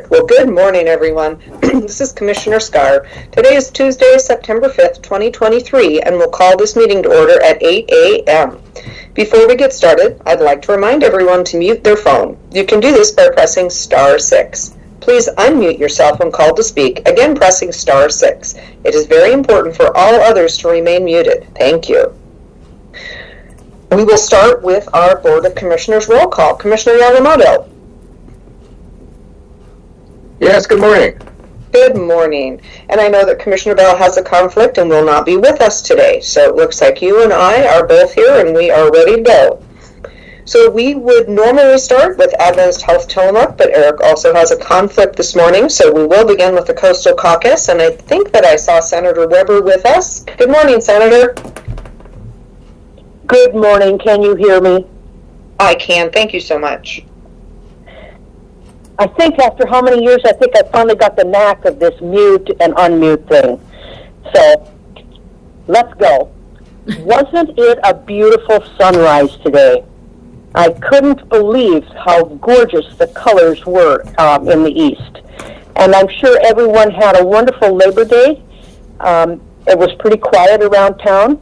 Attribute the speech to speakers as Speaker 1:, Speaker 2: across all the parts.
Speaker 1: Well, good morning, everyone. This is Commissioner Scar. Today is Tuesday, September 5th, 2023, and we'll call this meeting to order at 8 a.m. Before we get started, I'd like to remind everyone to mute their phone. You can do this by pressing *6. Please unmute yourself when called to speak, again pressing *6. It is very important for all others to remain muted. Thank you. We will start with our Board of Commissioners roll call. Commissioner Yamamoto.
Speaker 2: Yes, good morning.
Speaker 1: Good morning. And I know that Commissioner Bell has a conflict and will not be with us today. So it looks like you and I are both here and we are ready to go. So we would normally start with Adventist Health Tillamook, but Eric also has a conflict this morning. So we will begin with the Coastal Caucus. And I think that I saw Senator Weber with us. Good morning, Senator.
Speaker 3: Good morning. Can you hear me?
Speaker 1: I can. Thank you so much.
Speaker 3: I think after how many years, I think I finally got the knack of this mute and unmute thing. So, let's go. Wasn't it a beautiful sunrise today? I couldn't believe how gorgeous the colors were in the east. And I'm sure everyone had a wonderful Labor Day. It was pretty quiet around town.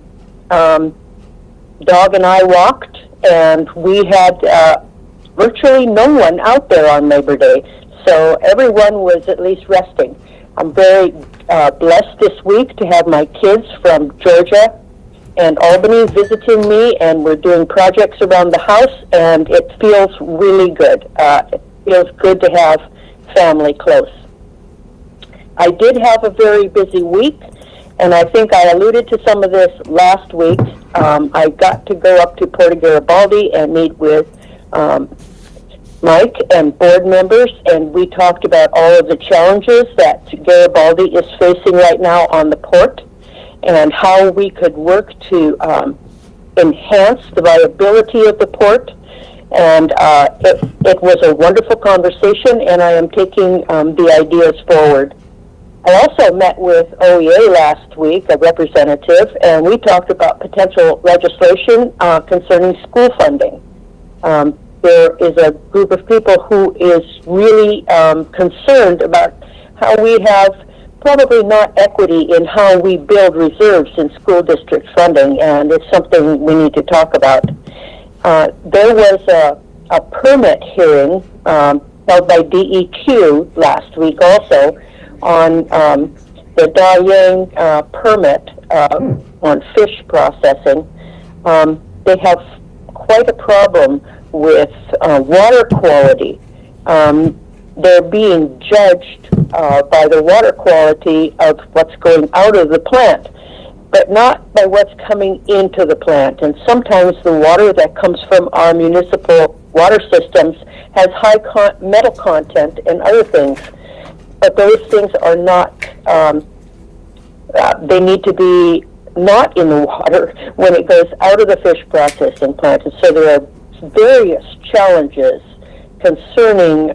Speaker 3: Dog and I walked, and we had virtually no one out there on Labor Day, so everyone was at least resting. I'm very blessed this week to have my kids from Georgia and Albany visiting me, and we're doing projects around the house, and it feels really good. It feels good to have family close. I did have a very busy week, and I think I alluded to some of this last week. I got to go up to Porto Garibaldi and meet with Mike and board members, and we talked about all of the challenges that Garibaldi is facing right now on the port and how we could work to enhance the viability of the port. And it was a wonderful conversation, and I am taking the ideas forward. I also met with OEA last week, a representative, and we talked about potential legislation concerning school funding. There is a group of people who is really concerned about how we have probably not equity in how we build reserves in school district funding, and it's something we need to talk about. There was a permit hearing held by DEQ last week also on the Dayang permit on fish processing. They have quite a problem with water quality. They're being judged by the water quality of what's going out of the plant, but not by what's coming into the plant. And sometimes the water that comes from our municipal water systems has high metal content and other things, but those things are not, they need to be not in the water when it goes out of the fish processing plant. And so there are various challenges concerning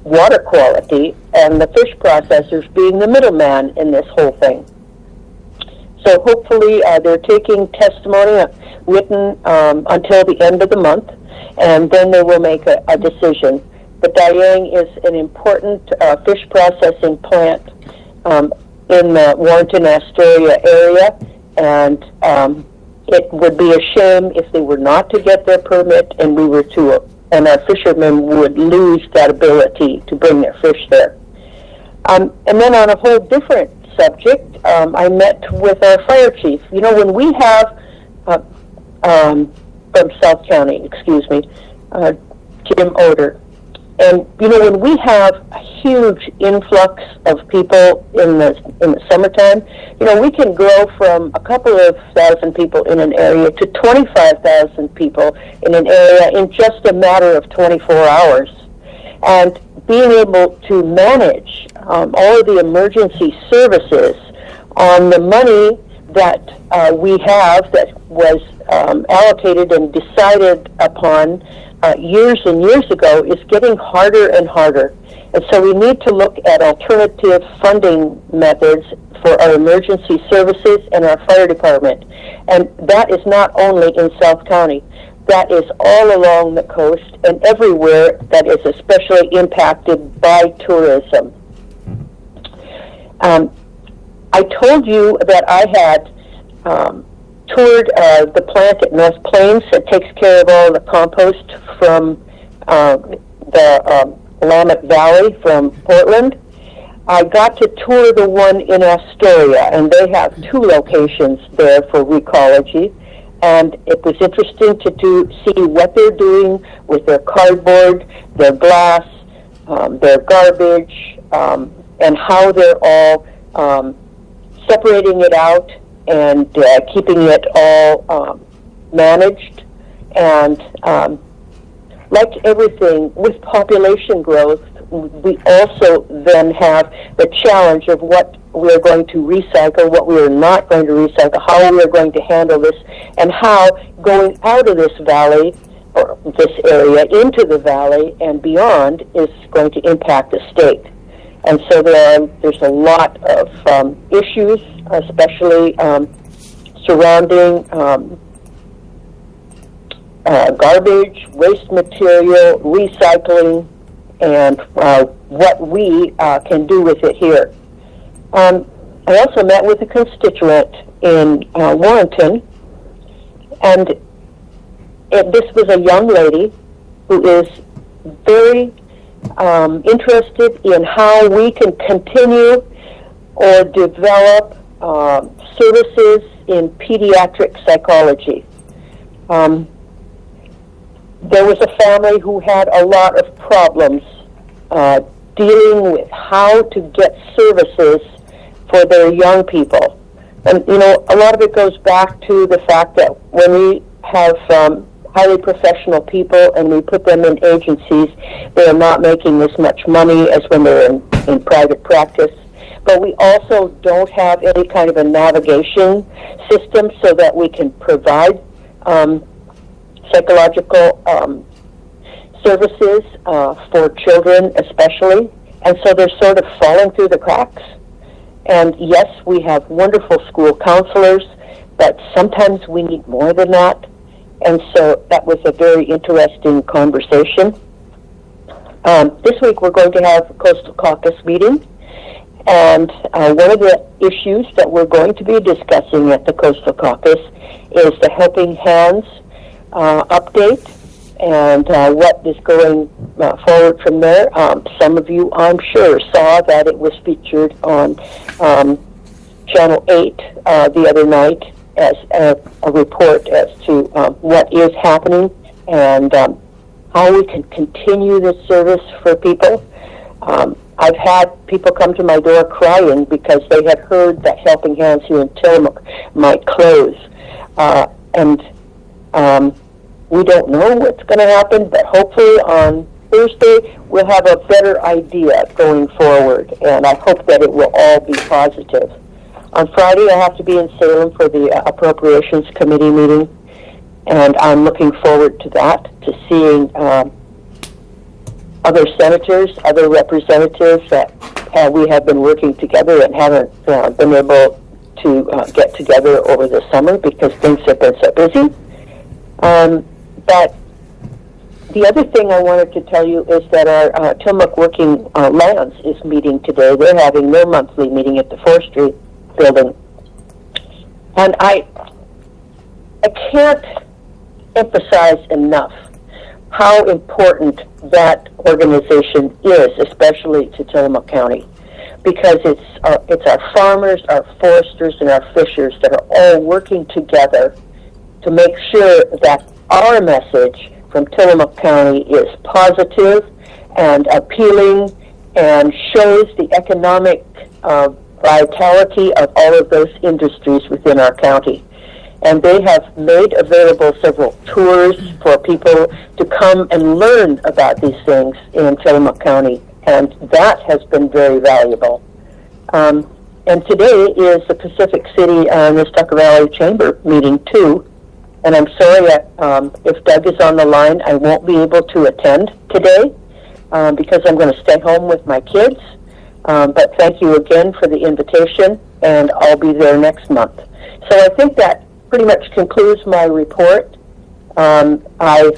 Speaker 3: water quality, and the fish processors being the middleman in this whole thing. So hopefully they're taking testimony written until the end of the month, and then they will make a decision. But Dayang is an important fish processing plant in the Warrenton-Astoria area, and it would be a shame if they were not to get their permit and we were to, and our fishermen would lose that ability to bring their fish there. And then on a whole different subject, I met with our fire chief. You know, when we have, from South County, Jim Oder, and you know, when we have a huge influx of people in the summertime, you know, we can grow from a couple of thousand people in an area to 25,000 people in an area in just a matter of 24 hours. And being able to manage all of the emergency services on the money that we have that was allocated and decided upon years and years ago is getting harder and harder. And so we need to look at alternative funding methods for our emergency services and our fire department. And that is not only in South County. that is all along the coast and everywhere that is especially impacted by tourism. I told you that I had toured the plant at North Plains that takes care of all the compost from the Willamette Valley from Portland. I got to tour the one in Astoria, and they have 2 locations there for Recology. And it was interesting to see what they're doing with their cardboard, their glass, their garbage, and how they're all separating it out and keeping it all managed. And like everything, with population growth, we also then have the challenge of what we're going to recycle, what we are not going to recycle, how we are going to handle this, and how going out of this valley, or this area, into the valley and beyond is going to impact the state. And so there's a lot of issues, especially surrounding garbage, waste material, recycling, and what we can do with it here. I also met with a constituent in Warrenton, and this was a young lady who is very interested in how we can continue or develop services in pediatric psychology. There was a family who had a lot of problems dealing with how to get services for their young people. And, you know, a lot of it goes back to the fact that when we have highly professional people and we put them in agencies, they are not making as much money as when they're in private practice. But we also don't have any kind of a navigation system so that we can provide psychological services for children especially. And so they're sort of falling through the cracks. And yes, we have wonderful school counselors, but sometimes we need more than that. And so that was a very interesting conversation. This week we're going to have a Coastal Caucus meeting. And one of the issues that we're going to be discussing at the Coastal Caucus is the Helping Hands update and what is going forward from there. Some of you, I'm sure, saw that it was featured on Channel 8 the other night as a report as to what is happening and how we can continue this service for people. I've had people come to my door crying because they had heard that Helping Hands here in Tillamook might close. We don't know what's going to happen, but hopefully on Thursday we'll have a better idea going forward, and I hope that it will all be positive. On Friday I have to be in Salem for the Appropriations Committee meeting, and I'm looking forward to that, to seeing other senators, other representatives that we have been working together and haven't been able to get together over the summer because things have been so busy. But the other thing I wanted to tell you is that our Tillamook Working Lands is meeting today. They're having their monthly meeting at the Forestry Building. And I can't emphasize enough how important that organization is, especially to Tillamook County, because it's our farmers, our foresters, and our fishers that are all working together to make sure that our message from Tillamook County is positive and appealing and shows the economic vitality of all of those industries within our county. And they have made available several tours for people to come and learn about these things in Tillamook County, and that has been very valuable. And today is the Pacific City Nestucca Valley Chamber meeting too. And I'm sorry if Doug is on the line, I won't be able to attend today because I'm going to stay home with my kids. But thank you again for the invitation, and I'll be there next month. So I think that pretty much concludes my report. I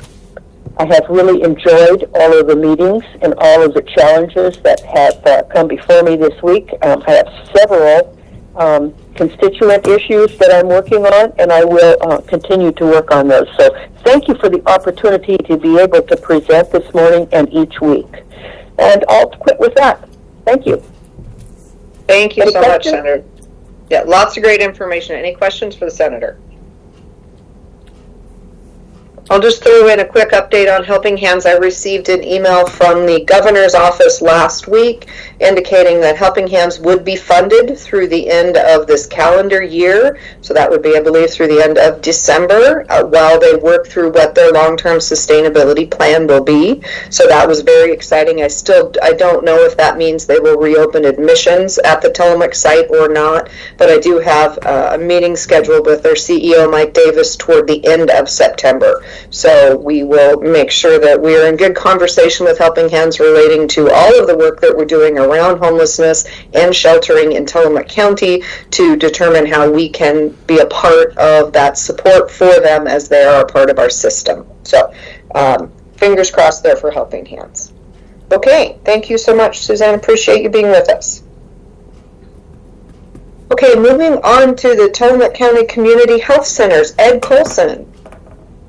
Speaker 3: have really enjoyed all of the meetings and all of the challenges that have come before me this week. I have several constituent issues that I'm working on, and I will continue to work on those. So thank you for the opportunity to be able to present this morning and each week. And I'll quit with that. Thank you.
Speaker 1: Thank you
Speaker 3: Any
Speaker 1: so much,
Speaker 3: questions?
Speaker 1: Senator. Yeah, lots of great information. Any questions for the Senator? I'll just throw in a quick update on Helping Hands. I received an email from the governor's office last week indicating that Helping Hands would be funded through the end of this calendar year. So that would be, I believe, through the end of December while they work through what their long-term sustainability plan will be. So that was very exciting. I don't know if that means they will reopen admissions at the Tillamook site or not, but I do have a meeting scheduled with their CEO, Mike Davis, toward the end of September. So we will make sure that we are in good conversation with Helping Hands relating to all of the work that we're doing around homelessness and sheltering in Tillamook County to determine how we can be a part of that support for them as they are a part of our system. So fingers crossed there for Helping Hands. Okay, thank you so much, Suzanne. Appreciate you being with us. Okay, moving on to the Tillamook County Community Health Centers. Ed Colson.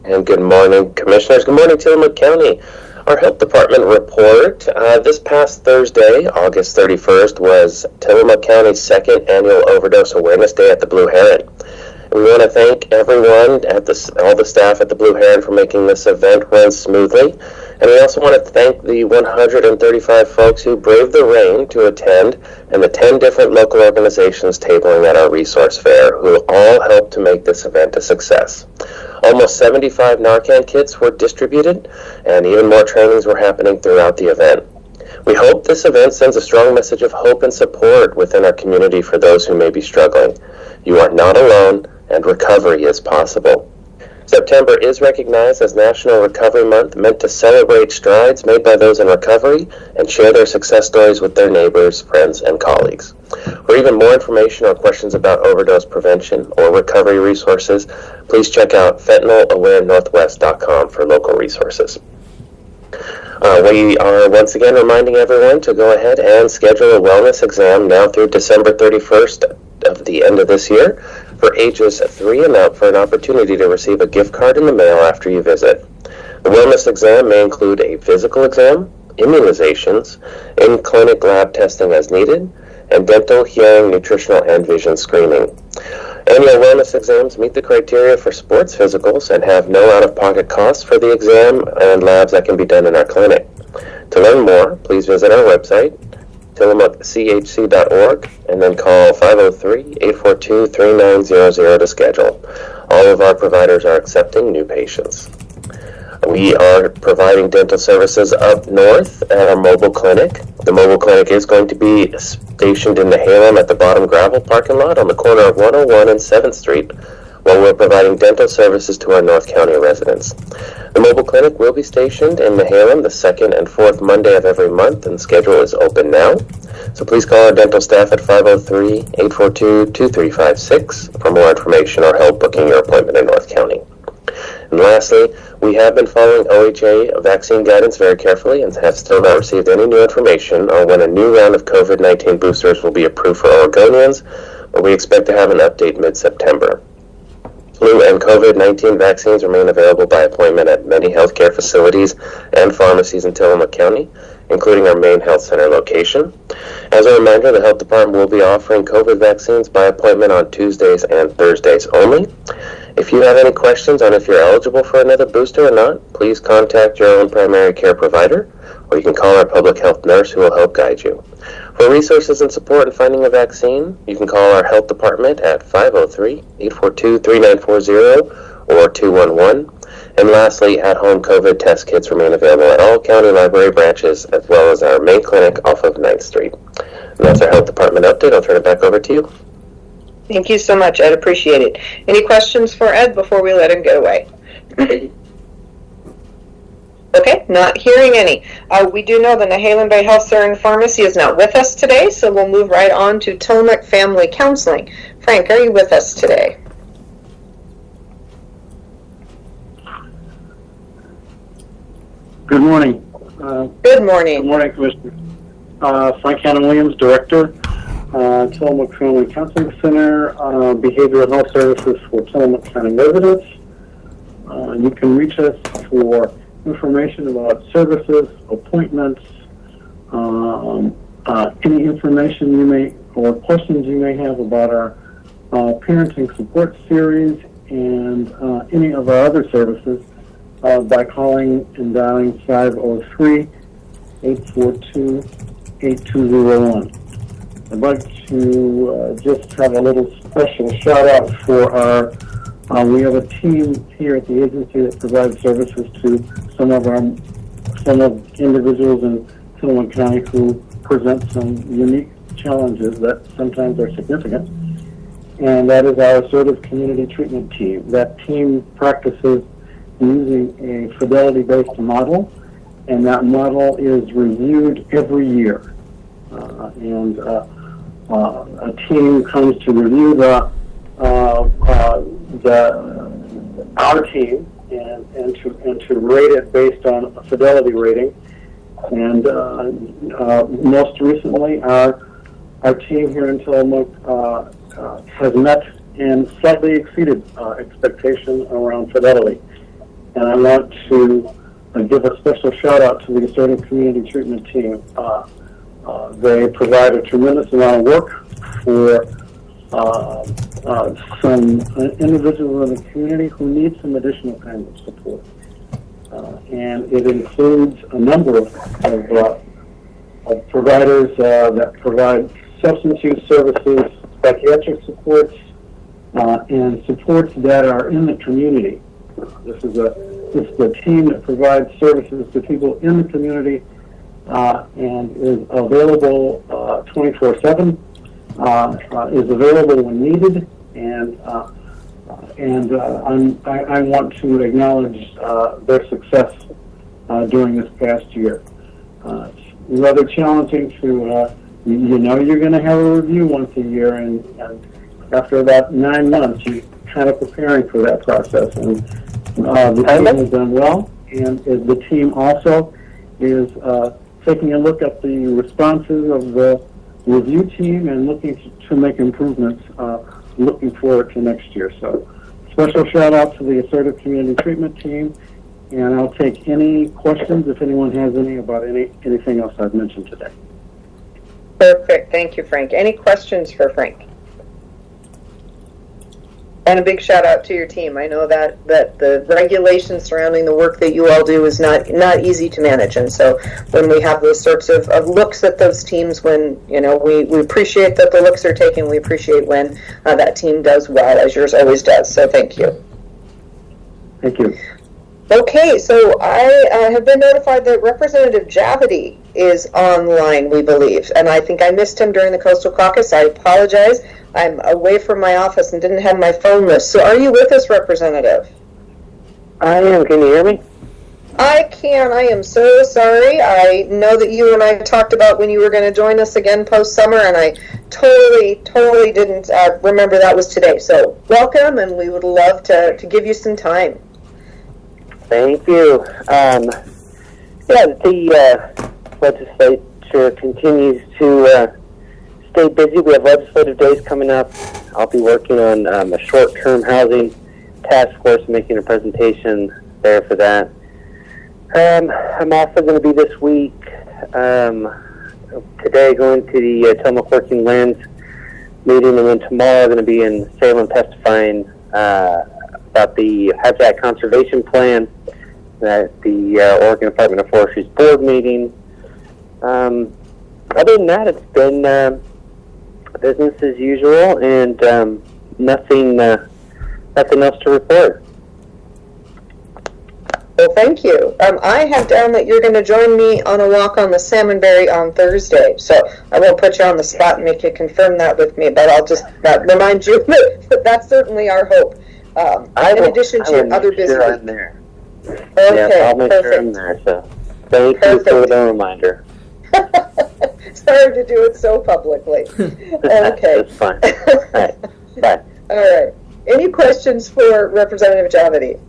Speaker 2: And good morning, Commissioners. Good morning, Tillamook County. Our Health Department report this past Thursday, August 31st, was Tillamook County's second annual Overdose Awareness Day at the Blue Heron. And we want to thank everyone, all the staff at the Blue Heron for making this event run smoothly. And we also want to thank the 135 folks who braved the rain to attend and the 10 different local organizations tabling at our resource fair who all helped to make this event a success. Almost 75 Narcan kits were distributed, and even more trainings were happening throughout the event. We hope this event sends a strong message of hope and support within our community for those who may be struggling. You are not alone, and recovery is possible. September is recognized as National Recovery Month, meant to celebrate strides made by those in recovery and share their success stories with their neighbors, friends, and colleagues. For even more information or questions about overdose prevention or recovery resources, please check out fentanylawarenorthwest.com for local resources. We are once again reminding everyone to go ahead and schedule a wellness exam now through December 31st of the end of this year for ages 3 and up for an opportunity to receive a gift card in the mail after you visit. The wellness exam may include a physical exam, immunizations, in-clinic lab testing as needed, and dental, hearing, nutritional, and vision screening. Annual wellness exams meet the criteria for sports physicals and have no out-of-pocket costs for the exam and labs that can be done in our clinic. To learn more, please visit our website, tillamookchc.org, and then call 503-842-3900 to schedule. All of our providers are accepting new patients. We are providing dental services up north at our mobile clinic. The mobile clinic is going to be stationed in Nehalem at the bottom gravel parking lot on the corner of 101 and 7th Street, while we're providing dental services to our North County residents. The mobile clinic will be stationed in Nehalem the 2nd and 4th Monday of every month, and the schedule is open now. So please call our dental staff at 503-842-2356 for more information or help booking your appointment in North County. And lastly, we have been following OHA vaccine guidance very carefully and have still not received any new information on when a new round of COVID-19 boosters will be approved for Oregonians, but we expect to have an update mid-September. Flu and COVID-19 vaccines remain available by appointment at many healthcare facilities and pharmacies in Tillamook County, including our main health center location. As a reminder, the health department will be offering COVID vaccines by appointment on Tuesdays and Thursdays only. If you have any questions on if you're eligible for another booster or not, please contact your own primary care provider, or you can call our public health nurse who will help guide you. For resources and support in finding a vaccine, you can call our health department at 503-842-3940 or 211. And lastly, at-home COVID test kits remain available at all county library branches, as well as our main clinic off of 9th Street. And that's our health department update. I'll turn it back over to you.
Speaker 1: Thank you so much, Ed. Appreciate it. Any questions for Ed before we let him get away? Okay, not hearing any. We do know the Nehalem Bay Health Center and Pharmacy is not with us today, so we'll move right on to Tillamook Family Counseling. Frank, are you with us today?
Speaker 4: Good morning.
Speaker 1: Good
Speaker 4: Good
Speaker 1: morning.
Speaker 4: morning, Commissioner. Frank Hannon Williams, Director, Tillamook Family Counseling Center, Behavioral Health Services for Tillamook County residents. You can reach us for information about services, appointments, any information you may, or questions you may have about our parenting support series and any of our other services by calling and dialing 503-842-8201. I'd like to just have a little special shout out for our, we have a team here at the agency that provides services to some of individuals in Tillamook County who present some unique challenges that sometimes are significant. And that is our assertive community treatment team. That team practices using a fidelity-based model, and that model is reviewed every year. A team comes to review our team and to rate it based on a fidelity rating. And most recently, our team here in Tillamook has met and slightly exceeded expectation around fidelity. And I want to give a special shout out to the Assertive Community Treatment Team. They provide a tremendous amount of work for some individuals in the community who need some additional kinds of support. And it includes a number of providers that provide substance use services, psychiatric supports, and supports that are in the community. This is a team that provides services to people in the community and is available 24/7. Is available when needed, and I want to acknowledge their success during this past year. It's rather challenging to, you're going to have a review once a year, and after about 9 months, you're kind of preparing for that process. And the team has done well, and the team also is taking a look at the responses of the review team and looking to make improvements looking forward to next year. So special shout out to the Assertive Community Treatment Team, and I'll take any questions if anyone has any about anything else I've mentioned today.
Speaker 1: Perfect. Thank you, Frank. Any questions for Frank? And a big shout out to your team. I know that the regulations surrounding the work that you all do is not easy to manage. And so when we have those sorts of looks at those teams, when, we appreciate that the looks are taken, we appreciate when that team does well, as yours always does. So thank you.
Speaker 4: Thank you.
Speaker 1: Okay, so I have been notified that Representative Javity is online, we believe. And I think I missed him during the Coastal Caucus. I apologize. I'm away from my office and didn't have my phone list. So are you with us, Representative?
Speaker 3: I am. Can you hear me?
Speaker 1: I can. I am so sorry. I know that you and I talked about when you were going to join us again post-summer, and I totally didn't remember that was today. So welcome, and we would love to give you some time.
Speaker 3: Thank you. The legislature continues to stay busy. We have legislative days coming up. I'll be working on a short-term housing task force, making a presentation there for that. I'm also going to be this week, today going to the Tillamook Working Lands meeting, and then tomorrow I'm going to be in Salem testifying about the Habitat Conservation Plan at the Oregon Department of Forestry's board meeting. Other than that, it's been business as usual, and nothing else to report.
Speaker 1: Well, thank you. I have down that you're going to join me on a walk on the Salmonberry on Thursday, so I won't put you on the spot and make you confirm that with me, but I'll just remind you that that's certainly our hope. In addition to your other business.
Speaker 3: I'm there.
Speaker 1: Okay,
Speaker 3: yes, I'll make sure I'm there. So thank you for the reminder.
Speaker 1: Sorry to do it so publicly. Okay.
Speaker 3: That's fine. All right. Bye.
Speaker 1: All right. Any questions for Representative Javity?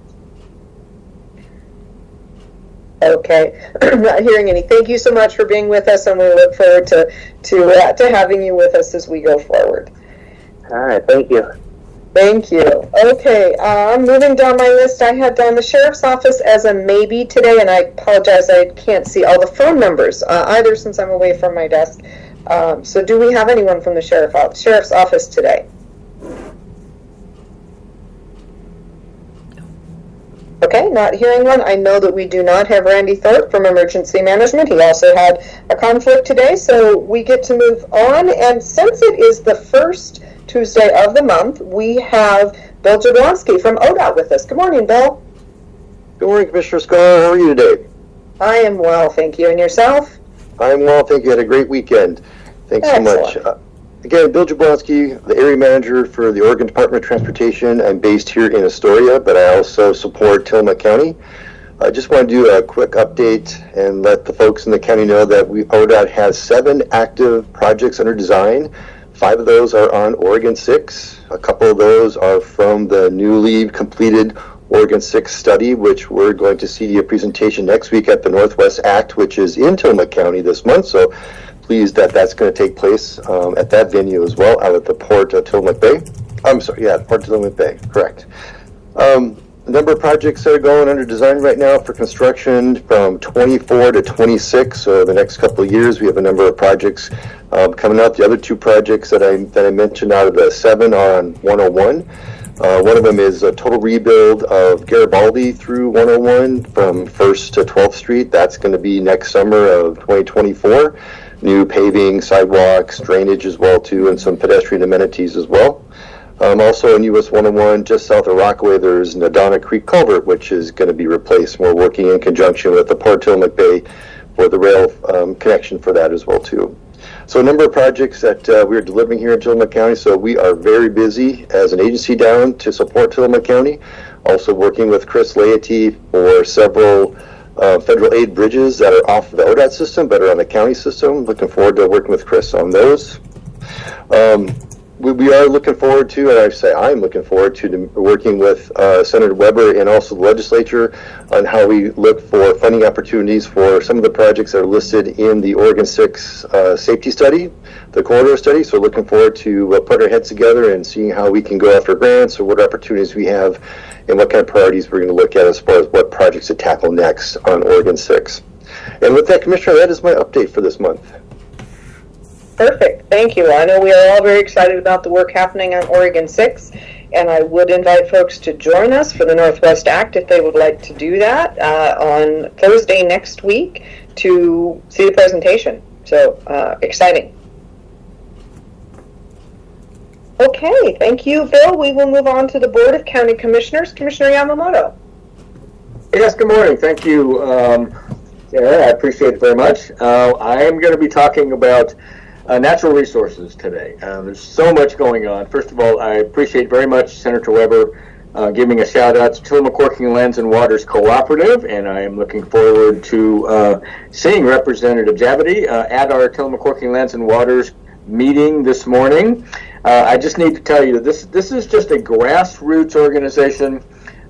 Speaker 1: Okay, I'm not hearing any. Thank you so much for being with us, and we look forward to having you with us as we go forward.
Speaker 2: All right, thank you.
Speaker 1: Thank you. Okay, moving down my list, I had down the sheriff's office as a maybe today, and I apologize, I can't see all the phone numbers either since I'm away from my desk. So do we have anyone from the sheriff's office today? Okay, not hearing one. I know that we do not have Randy Thorpe from Emergency Management. He also had a conflict today, so we get to move on. And since it is the first Tuesday of the month, we have Bill Jablonski from ODOT with us. Good morning, Bill.
Speaker 5: Good morning, Commissioner Scott. How are you today?
Speaker 1: I am well, thank you. And yourself?
Speaker 5: I'm well, thank you. Had a great weekend. Thanks
Speaker 1: Excellent.
Speaker 5: so much. Again, Bill Jablonski, the area manager for the Oregon Department of Transportation. I'm based here in Astoria, but I also support Tillamook County. I just want to do a quick update and let the folks in the county know that ODOT has 7 active projects under design. 5 of those are on Oregon 6. A couple of those are from the newly completed Oregon 6 study, which we're going to see a presentation next week at the Northwest Act, which is in Tillamook County this month. So pleased that that's going to take place at that venue as well, out at the Port of Tillamook Bay. I'm sorry, yeah, Port of Tillamook Bay, correct. A number of projects that are going under design right now for construction from 24 to 26. So the next couple of years, we have a number of projects coming up. The other 2 projects that I mentioned out of the 7 are on 101. One of them is a total rebuild of Garibaldi through 101 from 1st to 12th Street. That's going to be next summer of 2024. New paving, sidewalks, drainage as well too, and some pedestrian amenities as well. Also in US 101, just south of Rockaway, there's Nadana Creek Culvert, which is going to be replaced. We're working in conjunction with the Port of Tillamook Bay for the rail connection for that as well too. So a number of projects that we're delivering here in Tillamook County, so we are very busy as an agency down to support Tillamook County. Also working with Chris Laity for several federal aid bridges that are off the ODOT system but are on the county system. Looking forward to working with Chris on those. We are looking forward to, and I say I'm looking forward to working with Senator Weber and also the legislature on how we look for funding opportunities for some of the projects that are listed in the Oregon 6 safety study, the corridor study. So looking forward to put our heads together and seeing how we can go after grants or what opportunities we have and what kind of priorities we're going to look at as far as what projects to tackle next on Oregon 6. And with that, Commissioner, that is my update for this month.
Speaker 1: Perfect. Thank you. I know we are all very excited about the work happening on Oregon 6, and I would invite folks to join us for the Northwest Act if they would like to do that on Thursday next week to see the presentation. So exciting. Okay, thank you, Bill. We will move on to the Board of County Commissioners. Commissioner Yamamoto.
Speaker 6: Yes, good morning. Thank you, Sarah. I appreciate it very much. I am going to be talking about natural resources today. There's so much going on. First of all, I appreciate very much Senator Weber giving a shout out to Tillamook Working Lands and Waters Cooperative, and I am looking forward to seeing Representative Javity at our Tillamook Working Lands and Waters meeting this morning. I just need to tell you that this is just a grassroots organization.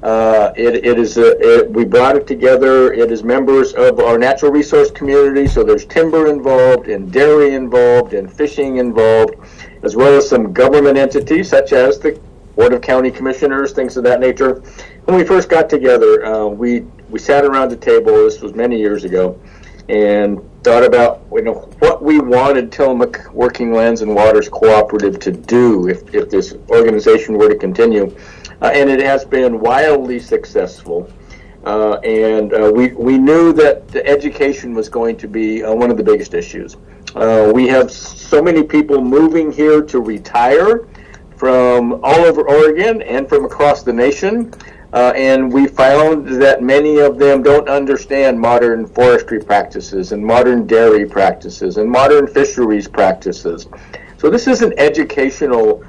Speaker 6: We brought it together. It is members of our natural resource community, so there's timber involved and dairy involved and fishing involved, as well as some government entities such as the Board of County Commissioners, things of that nature. When we first got together, we sat around the table, this was many years ago, and thought about what we wanted Tillamook Working Lands and Waters Cooperative to do if this organization were to continue. And it has been wildly successful. We knew that the education was going to be one of the biggest issues. We have so many people moving here to retire from all over Oregon and from across the nation. And we found that many of them don't understand modern forestry practices and modern dairy practices and modern fisheries practices. So this is an educational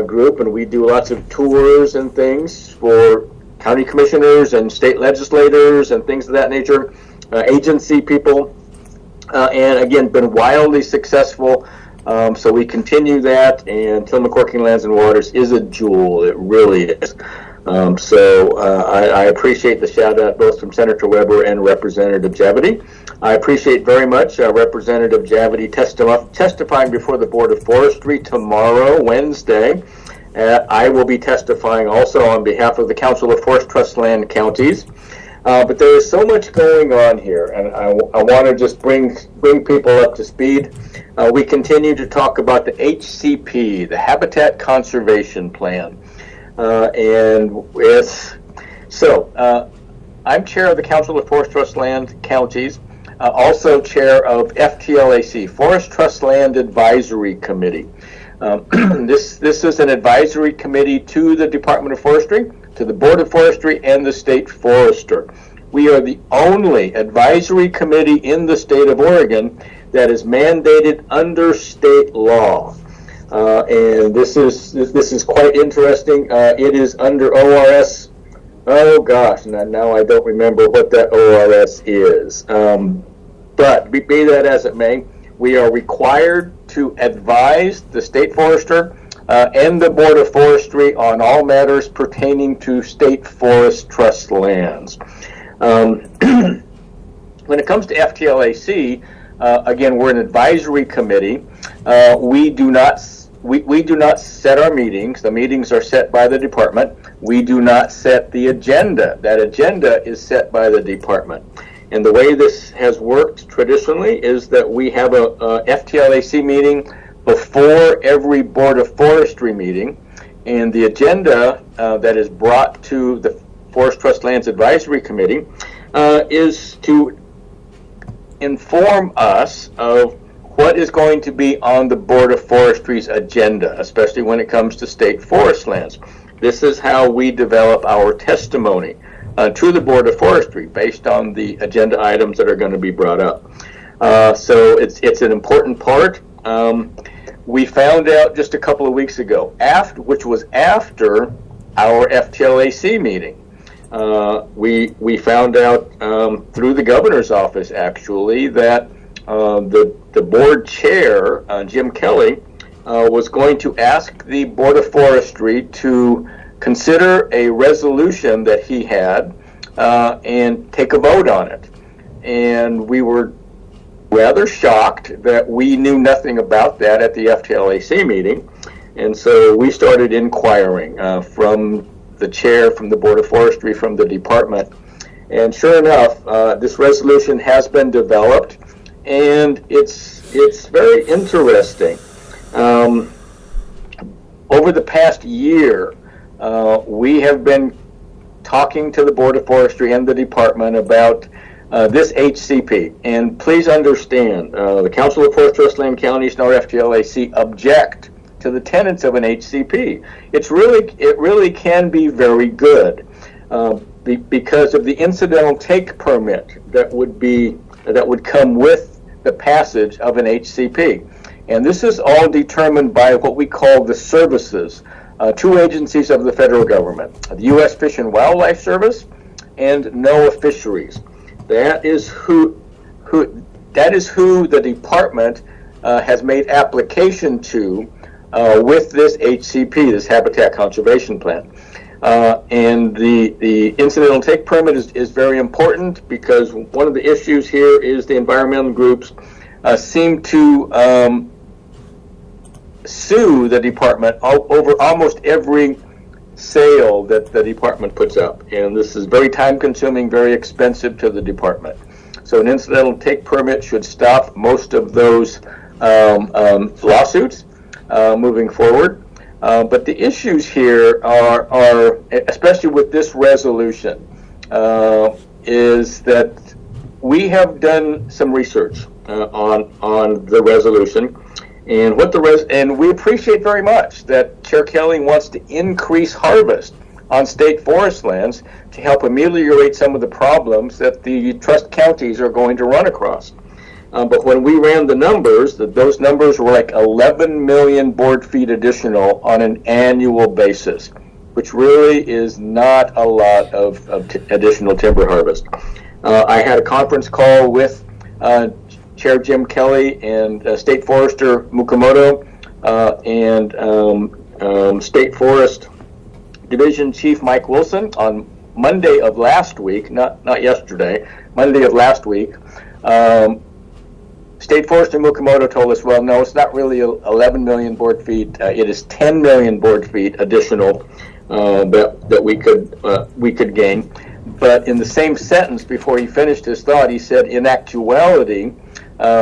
Speaker 6: group, and we do lots of tours and things for county commissioners and state legislators and things of that nature, agency people, and again, been wildly successful. So we continue that, and Tillamook Working Lands and Waters is a jewel. It really is. I appreciate the shout out both from Senator Weber and Representative Javity. I appreciate very much Representative Javity testifying before the Board of Forestry tomorrow, Wednesday. I will be testifying also on behalf of the Council of Forest Trust Land Counties. But there is so much going on here, and I want to just bring people up to speed. We continue to talk about the HCP, the Habitat Conservation Plan. I'm chair of the Council of Forest Trust Land Counties, also chair of FTLAC, Forest Trust Land Advisory Committee. This is an advisory committee to the Department of Forestry, to the Board of Forestry, and the State Forester. We are the only advisory committee in the state of Oregon that is mandated under state law. And this is quite interesting. It is under ORS. Oh gosh, now I don't remember what that ORS is. But be that as it may, we are required to advise the state forester and the Board of Forestry on all matters pertaining to state forest trust lands. When it comes to FTLAC, again, we're an advisory committee. We do not set our meetings. The meetings are set by the department. We do not set the agenda. That agenda is set by the department. And the way this has worked traditionally is that we have a FTLAC meeting before every Board of Forestry meeting, and the agenda that is brought to the Forest Trust Lands Advisory Committee is to inform us of what is going to be on the Board of Forestry's agenda, especially when it comes to state forest lands. This is how we develop our testimony to the Board of Forestry based on the agenda items that are going to be brought up. So it's an important part. We found out just a couple of weeks ago, which was after our FTLAC meeting. We found out through the governor's office, actually, that the board chair, Jim Kelly, was going to ask the Board of Forestry to consider a resolution that he had and take a vote on it. And we were rather shocked that we knew nothing about that at the FTLAC meeting. And so we started inquiring from the chair, from the Board of Forestry, from the department. And sure enough, this resolution has been developed, and it's very interesting. Over the past year, we have been talking to the Board of Forestry and the department about this HCP. And please understand, the Council of Forest Trust Land Counties and our FTLAC object to the tenets of an HCP. It really can be very good because of the incidental take permit that would come with the passage of an HCP. And this is all determined by what we call the services, two agencies of the federal government, the U.S. Fish and Wildlife Service and NOAA Fisheries. That is who the department has made application to with this HCP, this Habitat Conservation Plan. And the incidental take permit is very important because one of the issues here is the environmental groups seem to sue the department over almost every sale that the department puts up. And this is very time consuming, very expensive to the department. So an incidental take permit should stop most of those lawsuits moving forward. But the issues here are especially with this resolution, is that we have done some research on the resolution, and we appreciate very much that Chair Kelly wants to increase harvest on state forest lands to help ameliorate some of the problems that the trust counties are going to run across. But when we ran the numbers, those numbers were like 11 million board feet additional on an annual basis, which really is not a lot of additional timber harvest. I had a conference call with Chair Jim Kelly and State Forester Mukamoto and State Forest Division Chief Mike Wilson on Monday of last week, not yesterday, Monday of last week. State Forest in Mukomoto told us, well, no, it's not really 11 million board feet. It is 10 million board feet additional that we could gain. But in the same sentence, before he finished his thought, he said, in actuality,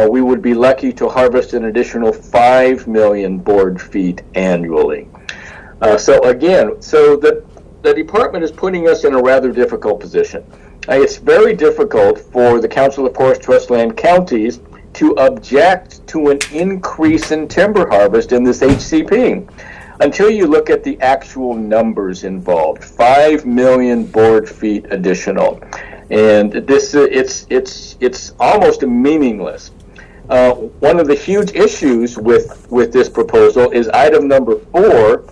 Speaker 6: we would be lucky to harvest an additional 5 million board feet annually. So the department is putting us in a rather difficult position. It's very difficult for the Council of Forest Trust Land Counties to object to an increase in timber harvest in this HCP until you look at the actual numbers involved. 5 million board feet additional, and this it's almost meaningless. One of the huge issues with this proposal is item number 4,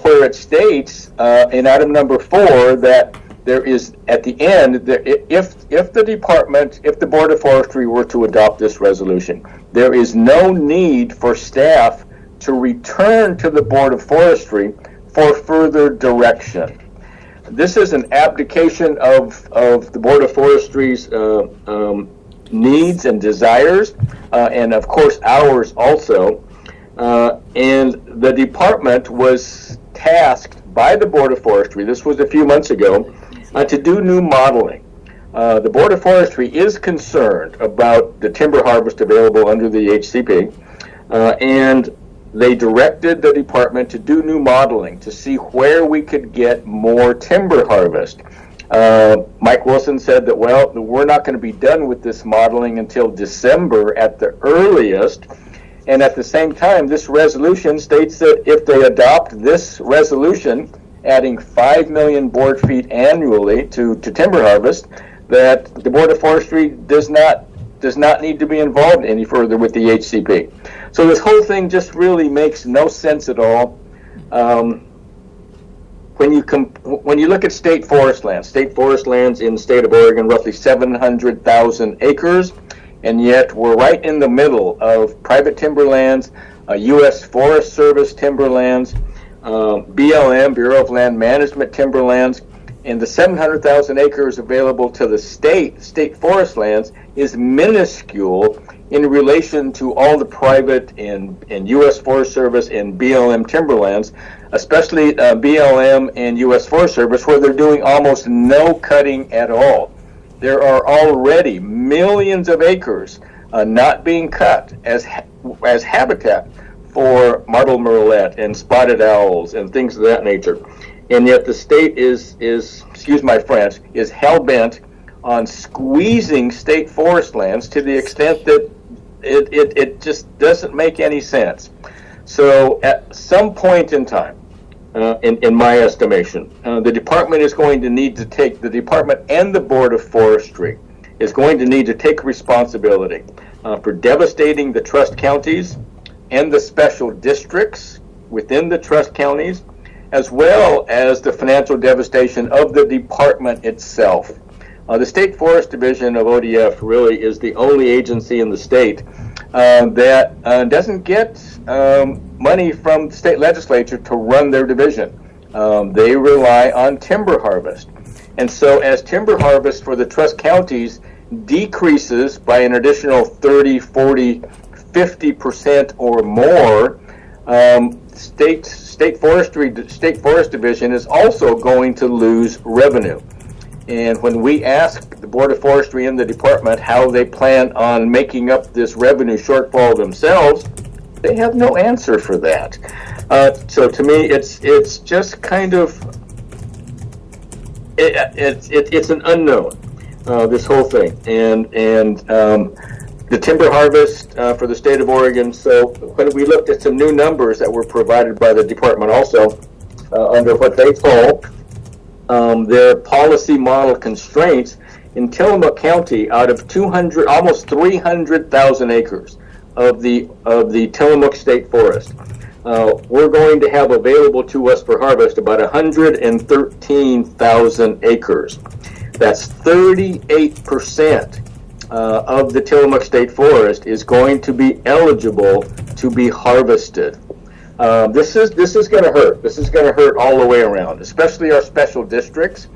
Speaker 6: where it states in item number 4 that there is, at the end, if the Board of Forestry were to adopt this resolution, there is no need for staff to return to the Board of Forestry for further direction. This is an abdication of the Board of Forestry's needs and desires, and of course ours also. And the department was tasked by the Board of Forestry, this was a few months ago, to do new modeling. The Board of Forestry is concerned about the timber harvest available under the HCP, and they directed the department to do new modeling to see where we could get more timber harvest. Mike Wilson said that, well, we're not going to be done with this modeling until December at the earliest. And at the same time, this resolution states that if they adopt this resolution, adding 5 million board feet annually to timber harvest, that the Board of Forestry does not need to be involved any further with the HCP. So this whole thing just really makes no sense at all. When you look at state forest lands in the state of Oregon, roughly 700,000 acres, and yet we're right in the middle of private timberlands, U.S. Forest Service timberlands, BLM, Bureau of Land Management timberlands, and the 700,000 acres available to the state forest lands is minuscule in relation to all the private and U.S. Forest Service and BLM timberlands, especially BLM and U.S. Forest Service, where they're doing almost no cutting at all. There are already millions of acres not being cut as habitat for marbled murrelet and spotted owls and things of that nature. And yet the state is excuse my French, is hell-bent on squeezing state forest lands to the extent that it just doesn't make any sense. So at some point in time, in my estimation, the department is going to need to take, the department and the Board of Forestry is going to need to take responsibility for devastating the trust counties and the special districts within the trust counties, as well as the financial devastation of the department itself. The State Forest Division of ODF really is the only agency in the state that doesn't get money from the state legislature to run their division. They rely on timber harvest. And so as timber harvest for the trust counties decreases by an additional 30, 40, 50% or more, State Forest Division is also going to lose revenue. And when we ask the Board of Forestry and the department how they plan on making up this revenue shortfall themselves, they have no answer for that. So to me, it's just kind of it's an unknown, this whole thing, and the timber harvest for the state of Oregon. So when we looked at some new numbers that were provided by the department also under what they call their policy model constraints, in Tillamook County, out of almost 300,000 acres of the Tillamook State Forest, we're going to have available to us for harvest about 113,000 acres. That's 38% of the Tillamook State Forest is going to be eligible to be harvested. This is going to hurt. This is going to hurt all the way around, especially our special districts.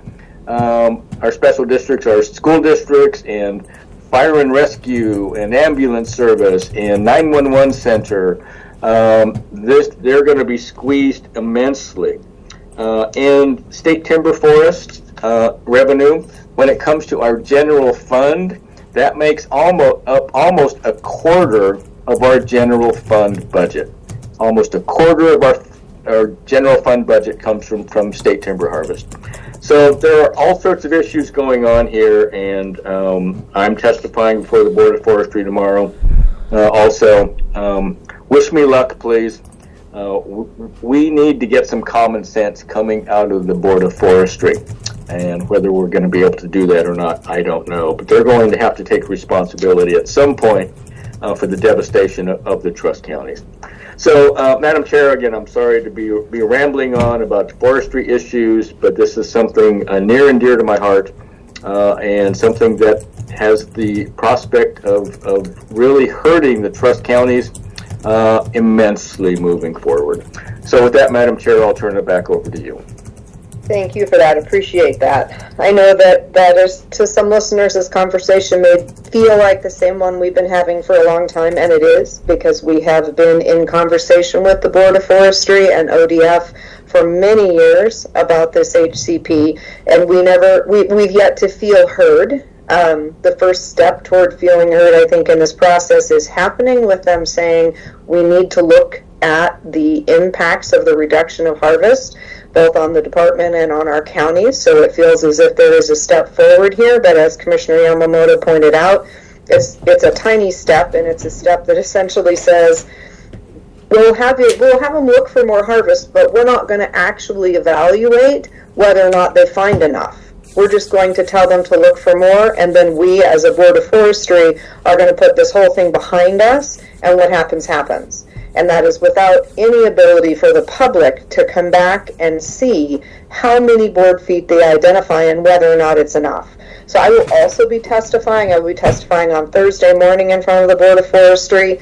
Speaker 6: Our special districts are school districts and fire and rescue and ambulance service and 911 center. They're going to be squeezed immensely. And state timber forest revenue, when it comes to our general fund, that makes almost a quarter of our general fund budget. Almost a quarter of our general fund budget comes from state timber harvest. So there are all sorts of issues going on here, and I'm testifying before the Board of Forestry tomorrow. Also, wish me luck, please. We need to get some common sense coming out of the Board of Forestry, and whether we're going to be able to do that or not, I don't know. But they're going to have to take responsibility at some point for the devastation of the trust counties. So, Madam Chair, again, I'm sorry to be rambling on about forestry issues, but this is something near and dear to my heart, and something that has the prospect of really hurting the trust counties immensely moving forward. So with that, Madam Chair, I'll turn it back over to you.
Speaker 1: Thank you for that. Appreciate that. I know that is, to some listeners, this conversation may feel like the same one we've been having for a long time, and it is, because we have been in conversation with the Board of Forestry and ODF for many years about this HCP, and we've yet to feel heard. The first step toward feeling heard, I think, in this process is happening with them saying we need to look at the impacts of the reduction of harvest, both on the department and on our counties. So it feels as if there is a step forward here, but as Commissioner Yamamoto pointed out, it's a tiny step, and it's a step that essentially says we'll have them look for more harvest, but we're not going to actually evaluate whether or not they find enough. We're just going to tell them to look for more, and then we, as a Board of Forestry, are going to put this whole thing behind us, and what happens, happens. And that is without any ability for the public to come back and see how many board feet they identify and whether or not it's enough. So I will also be testifying. I will be testifying on Thursday morning in front of the Board of Forestry.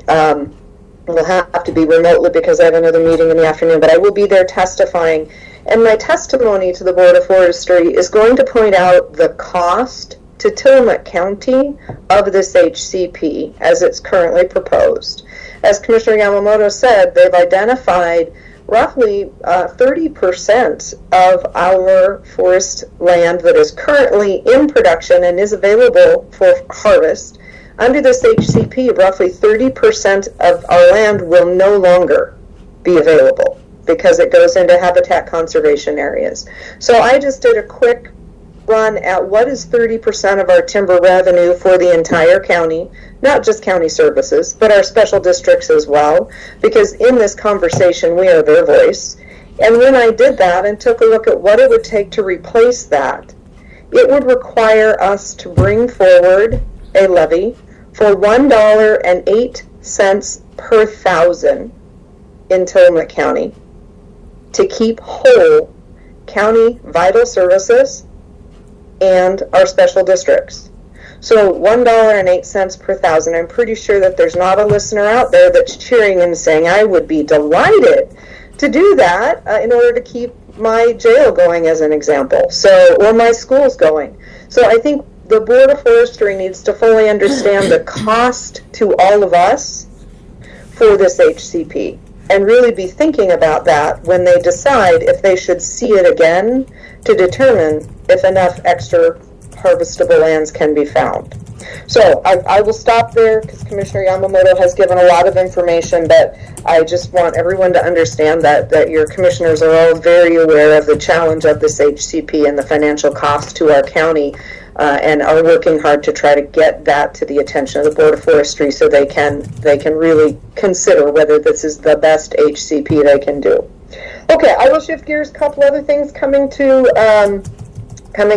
Speaker 1: We'll have to be remotely because I have another meeting in the afternoon, but I will be there testifying. And my testimony to the Board of Forestry is going to point out the cost to Tillamook County of this HCP as it's currently proposed. As Commissioner Yamamoto said, they've identified roughly 30% of our forest land that is currently in production and is available for harvest. Under this HCP, roughly 30% of our land will no longer be available because it goes into habitat conservation areas. So I just did a quick run at what is 30% of our timber revenue for the entire county, not just county services, but our special districts as well, because in this conversation we are their voice. And when I did that and took a look at what it would take to replace that, it would require us to bring forward a levy for $1.08 per thousand in Tillamook County to keep whole county vital services and our special districts. So $1.08 per thousand. I'm pretty sure that there's not a listener out there that's cheering and saying, I would be delighted to do that in order to keep my jail going, as an example, or my schools going. So I think the Board of Forestry needs to fully understand the cost to all of us for this HCP and really be thinking about that when they decide if they should see it again to determine if enough extra harvestable lands can be found. So I will stop there because Commissioner Yamamoto has given a lot of information, but I just want everyone to understand that your commissioners are all very aware of the challenge of this HCP and the financial cost to our county, and are working hard to try to get that to the attention of the Board of Forestry so they can really consider whether this is the best HCP they can do. Okay, I will shift gears. A couple other things coming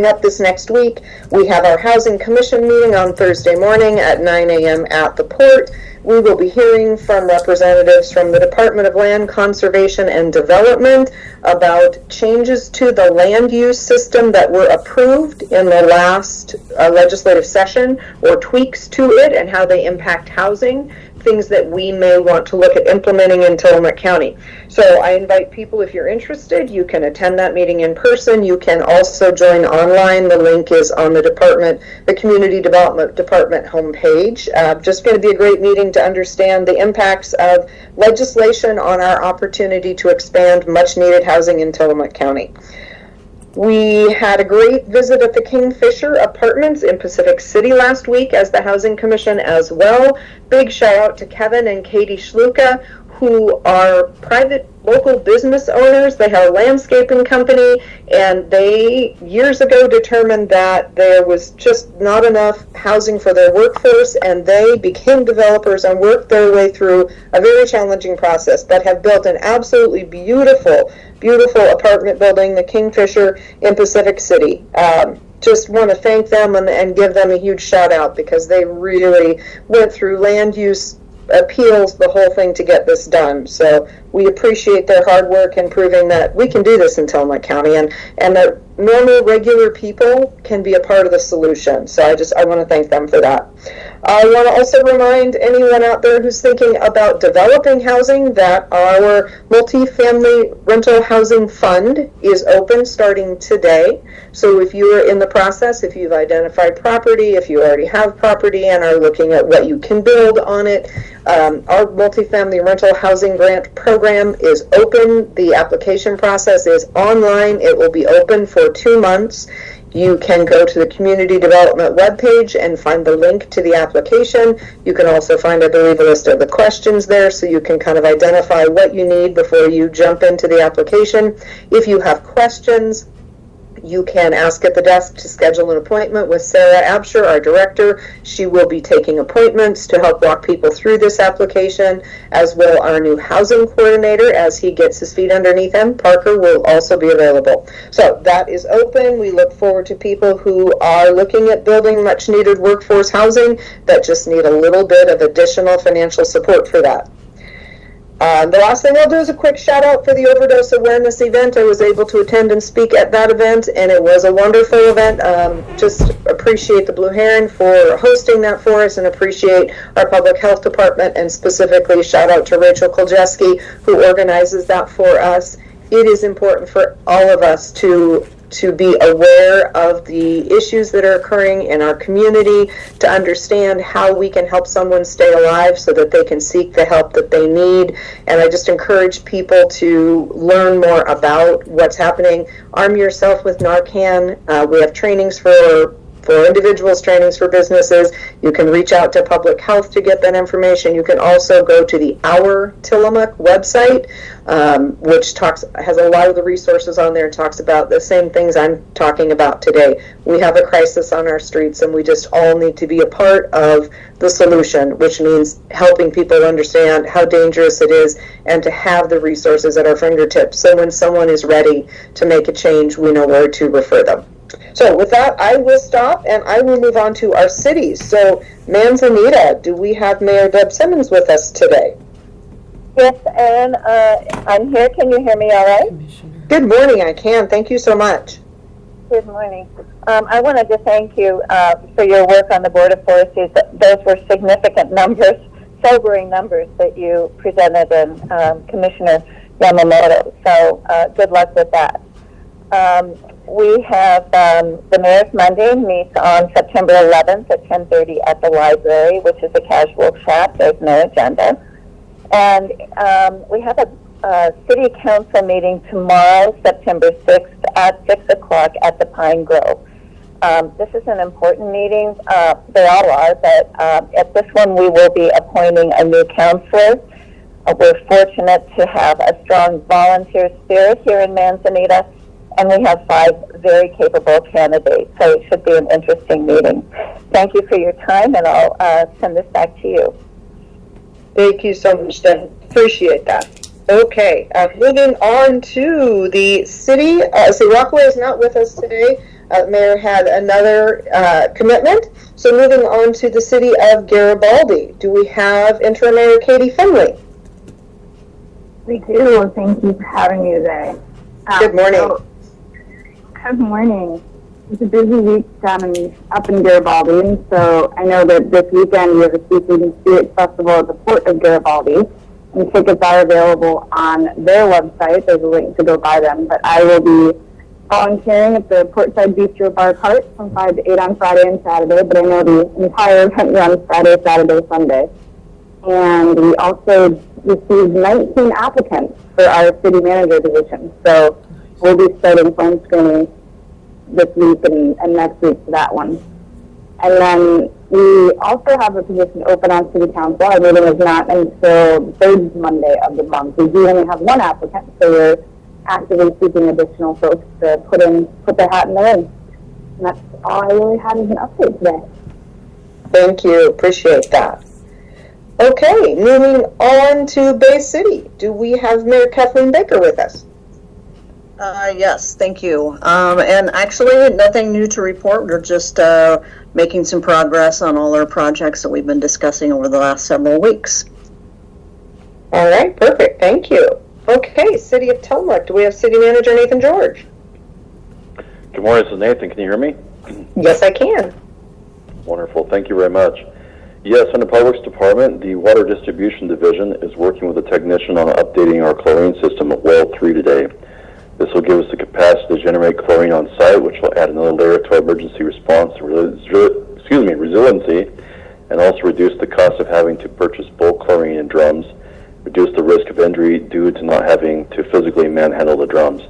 Speaker 1: up this next week. We have our Housing Commission meeting on Thursday morning at 9 a.m. at the Port. We will be hearing from representatives from the Department of Land Conservation and Development about changes to the land use system that were approved in the last legislative session, or tweaks to it and how they impact housing. things that we may want to look at implementing in Tillamook County. So I invite people, if you're interested, you can attend that meeting in person. You can also join online. The link is on the Community Development Department homepage. Just going to be a great meeting to understand the impacts of legislation on our opportunity to expand much needed housing in Tillamook County. We had a great visit at the Kingfisher Apartments in Pacific City last week as the Housing Commission as well. Big shout out to Kevin and Katie Schluka, who are private local business owners. They have a landscaping company, and they years ago determined that there was just not enough housing for their workforce, and they became developers and worked their way through a very challenging process, but have built an absolutely beautiful apartment building, the Kingfisher in Pacific City. Just want to thank them and give them a huge shout out, because they really went through land use appeals, the whole thing, to get this done. So we appreciate their hard work in proving that we can do this in Tillamook County, and that normal, regular people can be a part of the solution. So I want to thank them for that. I want to also remind anyone out there who's thinking about developing housing that our multifamily rental housing fund is open starting today. So if you are in the process, if you've identified property, if you already have property and are looking at what you can build on it, our multifamily rental housing grant program is open. The application process is online. It will be open for 2 months. You can go to the Community Development webpage and find the link to the application. You can also find, I believe, a list of the questions there, so you can kind of identify what you need before you jump into the application. If you have questions, you can ask at the desk to schedule an appointment with Sarah Absher, our director. She will be taking appointments to help walk people through this application, as will our new housing coordinator as he gets his feet underneath him. Parker will also be available. So that is open. We look forward to people who are looking at building much needed workforce housing that just need a little bit of additional financial support for that. The last thing I'll do is a quick shout out for the overdose awareness event. I was able to attend and speak at that event, and it was a wonderful event. Just appreciate the Blue Heron for hosting that for us, and appreciate our public health department, and specifically shout out to Rachel Koljeski, who organizes that for us. It is important for all of us to be aware of the issues that are occurring in our community, to understand how we can help someone stay alive so that they can seek the help that they need. And I just encourage people to learn more about what's happening. Arm yourself with Narcan. We have trainings for individuals, trainings for businesses. You can reach out to public health to get that information. You can also go to the Our Tillamook website, which has a lot of the resources on there, talks about the same things I'm talking about today. We have a crisis on our streets, and we just all need to be a part of the solution, which means helping people understand how dangerous it is and to have the resources at our fingertips. So when someone is ready to make a change, we know where to refer them. So with that, I will stop and I will move on to our cities. So Manzanita, do we have Mayor Deb Simmons with us today?
Speaker 7: Yes, Erin, I'm here. Can you hear me all right?
Speaker 1: Good morning, I can. Thank you so much.
Speaker 7: Good morning. I wanted to thank you for your work on the Board of Forestry. Those were significant numbers, sobering numbers that you presented, and Commissioner Yamamoto. So good luck with that. We have the Mayor's Monday meets on September 11th at 10:30 at the library, which is a casual chat. There's no agenda. And we have a City Council meeting tomorrow, September 6th at 6 o'clock at the Pine Grove. This is an important meeting. They all are, but at this one we will be appointing a new counselor. We're fortunate to have a strong volunteer spirit here in Manzanita, and we have 5 very capable candidates, so it should be an interesting meeting. Thank you for your time, and I'll send this back to you.
Speaker 1: Thank you so much, Deb. Appreciate that. Okay, moving on to the city. Rockaway is not with us today. Mayor had another commitment. So moving on to the city of Garibaldi. Do we have Interim Mayor Katie Finley?
Speaker 8: We do, and thank you for having me today.
Speaker 1: Good morning.
Speaker 8: Good morning. It's a busy week up in Garibaldi, and so I know that this weekend we have a Seafood and Spirit Festival at the Port of Garibaldi, and tickets are available on their website. There's a link to go buy them, but I will be volunteering at the Portside Bistro Bar Cart from 5 to 8 on Friday and Saturday, but I know the entire event runs Friday, Saturday, Sunday. And we also received 19 applicants for our city manager position, so we'll be starting phone screening this week and next week for that one. And then we also have a position open on City Council. Our meeting is not until the third Monday of the month. We do only have one applicant, so we're actively seeking additional folks to put their hat in the ring. And that's all I really had as an update today.
Speaker 1: Thank you. Appreciate that. Okay, moving on to Bay City. Do we have Mayor Kathleen Baker with us?
Speaker 9: Yes, thank you. And actually, nothing new to report. We're just making some progress on all our projects that we've been discussing over the last several weeks.
Speaker 1: All right, perfect. Thank you. Okay, City of Tillamook. Do we have City Manager Nathan George?
Speaker 10: Good morning, this is Nathan. Can you hear me?
Speaker 1: Yes, I can.
Speaker 10: Wonderful. Thank you very much. Yes, in the Public Works Department, the Water Distribution Division is working with a technician on updating our chlorine system at Well 3 today. This will give us the capacity to generate chlorine on site, which will add another layer to our emergency response resiliency, and also reduce the cost of having to purchase bulk chlorine in drums, reduce the risk of injury due to not having to physically manhandle the drums.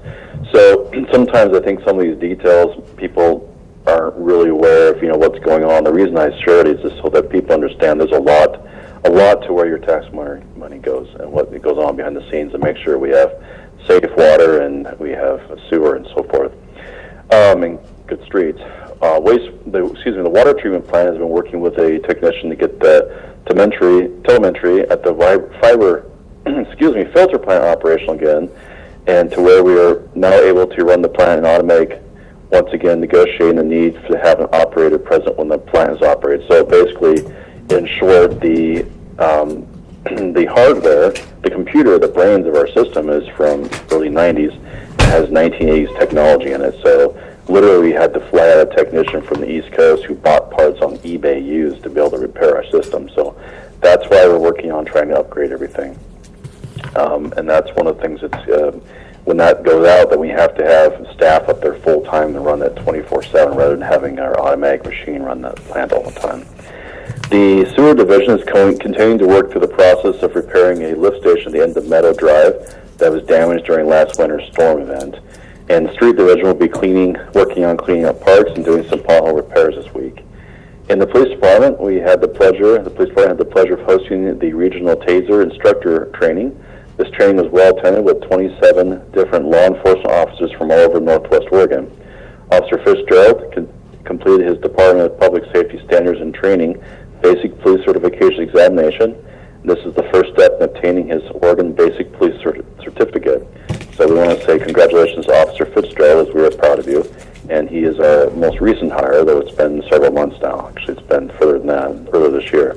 Speaker 10: So sometimes I think some of these details people aren't really aware of, what's going on. The reason I share it is just so that people understand there's a lot to where your tax money goes and what goes on behind the scenes to make sure we have safe water and we have a sewer and so forth, and good streets. The water treatment plant has been working with a technician to get the telemetry at the filter plant operational again, and to where we are now able to run the plant and automate, once again, negotiating the need to have an operator present when the plant is operated. So basically, in short, the hardware, the computer, the brains of our system is from early 90s. It has 1980s technology in it. So literally we had to fly out a technician from the East Coast who bought parts on eBay used to be able to repair our system. So that's why we're working on trying to upgrade everything. And that's one of the things that's, when that goes out, then we have to have staff up there full time and run that 24/7 rather than having our automatic machine run that plant all the time. The sewer division is continuing to work through the process of repairing a lift station at the end of Meadow Drive that was damaged during last winter's storm event. And the street division will be working on cleaning up parks and doing some pothole repairs this week. In the police department, the police department had the pleasure of hosting the regional TASER instructor training. This training was well attended with 27 different law enforcement officers from all over Northwest Oregon. Officer Fitzgerald completed his Department of Public Safety Standards and Training Basic Police Certification Examination. This is the first step in obtaining his Oregon Basic Police Certificate. So we want to say congratulations to Officer Fitzgerald, as we are proud of you. And he is our most recent hire, though it's been several months now. Actually, it's been further than that, earlier this year.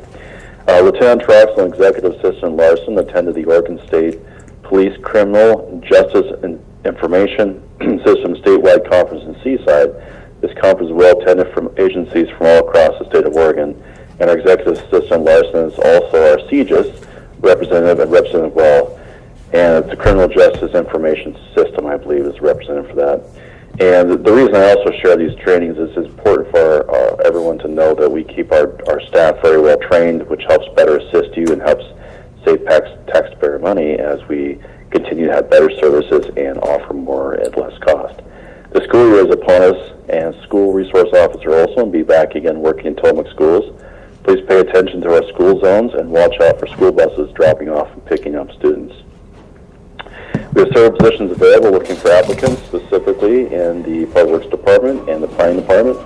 Speaker 10: Lieutenant Troxel and Executive Assistant Larson attended the Oregon State Police Criminal Justice and Information System statewide conference in Seaside. This conference is well attended from agencies from all across the state of Oregon. And our Executive Assistant Larson is also our CJIS representative and representative well. And it's the Criminal Justice Information System, I believe, is representative for that. And the reason I also share these trainings is it's important for everyone to know that we keep our staff very well trained, which helps better assist you and helps save taxpayer money as we continue to have better services and offer more at less cost. The school year is upon us, and school resource officer also will be back again working in Tillamook schools. Please pay attention to our school zones and watch out for school buses dropping off and picking up students. We have several positions available looking for applicants, specifically in the Public Works Department and the Planning Department.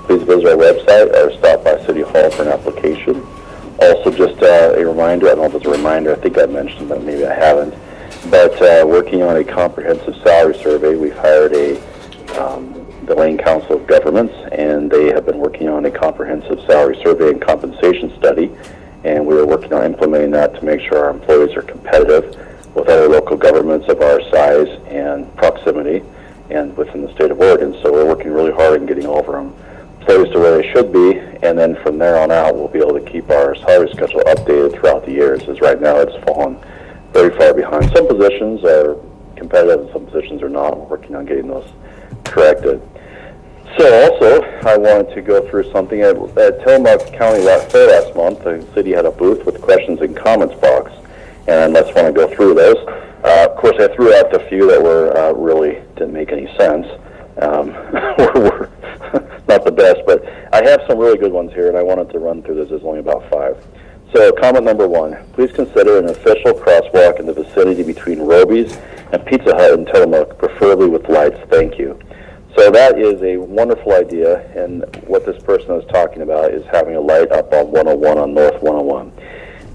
Speaker 10: Please visit our website or stop by City Hall for an application. Also, just a reminder, I don't know if it's a reminder, I think I mentioned, but maybe I haven't, but working on a comprehensive salary survey. We've hired the Lane Council of Governments, and they have been working on a comprehensive salary survey and compensation study, and we are working on implementing that to make sure our employees are competitive with other local governments of our size and proximity and within the state of Oregon. So we're working really hard and getting getting all of them placed to where they should be, and then from there on out, we'll be able to keep our salary schedule updated throughout the years, as right now it's fallen very far behind. Some positions are competitive and some positions are not. We're working on getting those corrected. So also, I wanted to go through something at Tillamook County Fair last month. The city had a booth with questions and comments box, and I just want to go through those. Of course, I threw out the few that were really didn't make any sense. Were not the best, but I have some really good ones here, and I wanted to run through this. There's only about 5. So comment number 1, please consider an official crosswalk in the vicinity between Roby's and Pizza Hut in Tillamook, preferably with lights. Thank you. So that is a wonderful idea, and what this person is talking about is having a light up on 101 on North 101.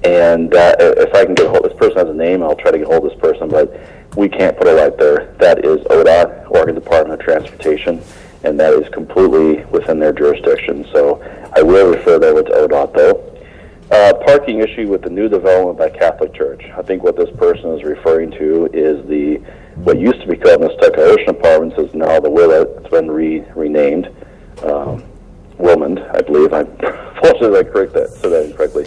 Speaker 10: And if I can get a hold, this person has a name, I'll try to get a hold of this person, but we can't put a light there. That is ODOT, Oregon Department of Transportation, and that is completely within their jurisdiction. So I will refer that over to ODOT, though. Parking issue with the new development by Catholic Church. I think what this person is referring to is what used to be called Nestucca Ocean Apartments is now the Willett. It's been renamed Wilmond, I believe. I apologize if I said that incorrectly.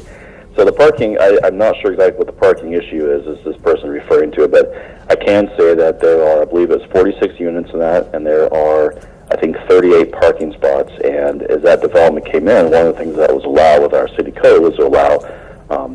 Speaker 10: So the parking, I'm not sure exactly what the parking issue is this person referring to, but I can say that there are, I believe it's 46 units in that, and there are, I think, 38 parking spots. And as that development came in, one of the things that was allowed with our city code was to allow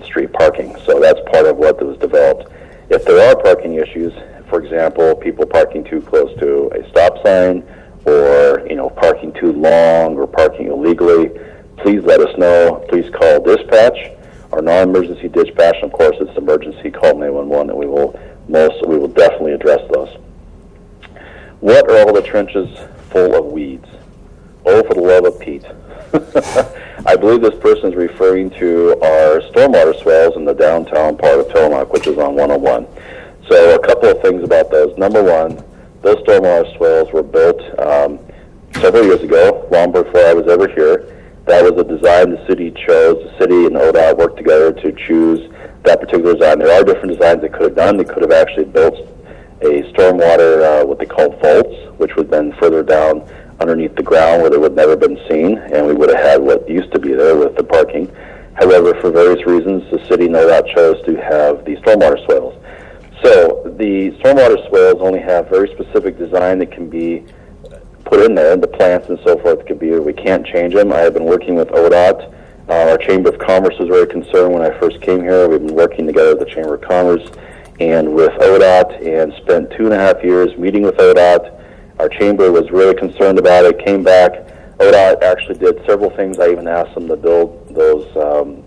Speaker 10: street parking. So that's part of what was developed. If there are parking issues, for example, people parking too close to a stop sign, or parking too long, or parking illegally, please let us know. Please call dispatch, our non-emergency dispatch, and of course it's emergency, call 911, and we will definitely address those. What are all the trenches full of weeds? Oh, for the love of Pete. I believe this person is referring to our stormwater swales in the downtown part of Tillamook, which is on 101. So a couple of things about those. Number 1, those stormwater swales were built several years ago, long before I was ever here. That was a design the city chose. The city and ODOT worked together to choose that particular design. There are different designs they could have done. They could have actually built a stormwater, what they call vaults, which would have been further down underneath the ground where they would never been seen, and we would have had what used to be there with the parking. However, for various reasons, the city and ODOT chose to have the stormwater swales. So the stormwater swales only have very specific design that can be put in there, and the plants and so forth can be, we can't change them. I have been working with ODOT. Our Chamber of Commerce was very concerned when I first came here. We've been working together with the Chamber of Commerce and with ODOT, and spent 2.5 years meeting with ODOT. Our chamber was really concerned about it, came back. ODOT actually did several things. I even asked them to build those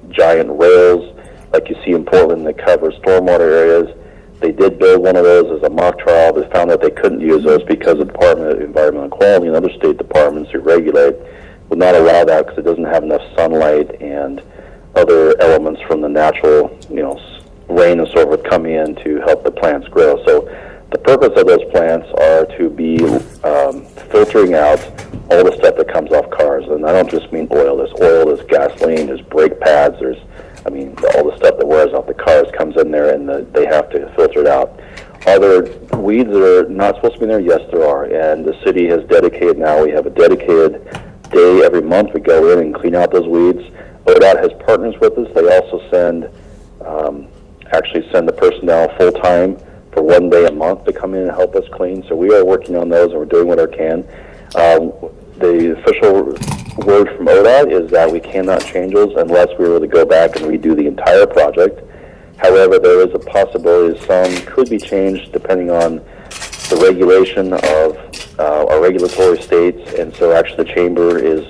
Speaker 10: giant rails like you see in Portland that cover stormwater areas. They did build one of those as a mock trial, but found that they couldn't use those because the Department of Environmental Quality and other state departments who regulate would not allow that because it doesn't have enough sunlight and other elements from the natural, rain and so forth coming in to help the plants grow. So the purpose of those plants are to be filtering out all the stuff that comes off cars. And I don't just mean oil. There's oil, there's gasoline, there's brake pads, there's all the stuff that wears off the cars comes in there, and they have to filter it out. Are there weeds that are not supposed to be in there? Yes, there are. And the city has dedicated now, we have a dedicated day every month. We go in and clean out those weeds. ODOT has partners with us. They also send the personnel full-time for 1 day a month to come in and help us clean. So we are working on those, and we're doing what I can. The official word from ODOT is that we cannot change those unless we were to go back and redo the entire project. However, there is a possibility some could be changed depending on the regulation of our regulatory states, and so actually the chamber is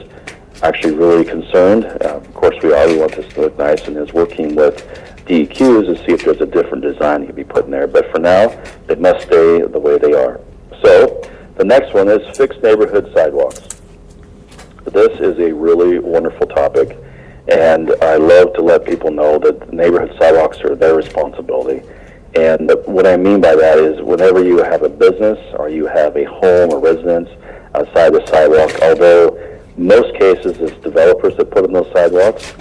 Speaker 10: actually really concerned. Of course we want this to look nice, and is working with DEQs to see if there's a different design that can be put in there. But for now, it must stay the way they are. So the next one is fixed neighborhood sidewalks. This is a really wonderful topic, and I love to let people know that neighborhood sidewalks are their responsibility. And what I mean by that is whenever you have a business or you have a home or residence outside the sidewalk, although most cases it's developers that put in those sidewalks,